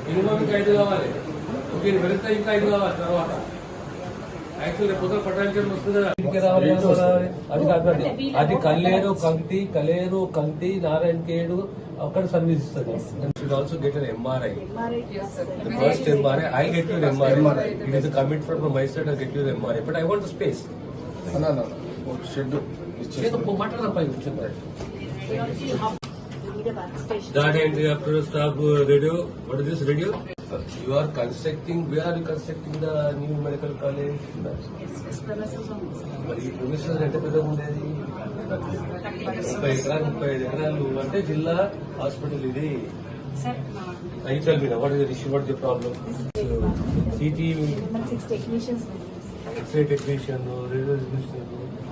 Minimum ఇంకా 5 కావాలి. మీరు వెళ్తే ఇంకా 5 కావాలి. తర్వాత యాక్చువల్లీ పొద్దున పట్టాల్సిన వస్తుంది కదా, అది కాదు. అది కల్లేరు కంటి నారాయణఖేడ్ అక్కడ సర్వీస్ ఇస్తుంది. Should also get an MRI. The first MRI, I'll get you an MRI. It is a commitment from my side, I'll get you an MRI. But I want the space. No. Schedule. మాట్లాడపై కూర్చుంది. That and after stop radio. What is this radio? You are constructing. Where are you constructing the new medical college? మరి ఈ professor ఎంత పెద్దగా ఉండేది? 35 ఎకరాలు అంటే జిల్లా hospital ఇది. Tell me now, what is the issue? What is the problem? CT, X-ray technician, radio technician.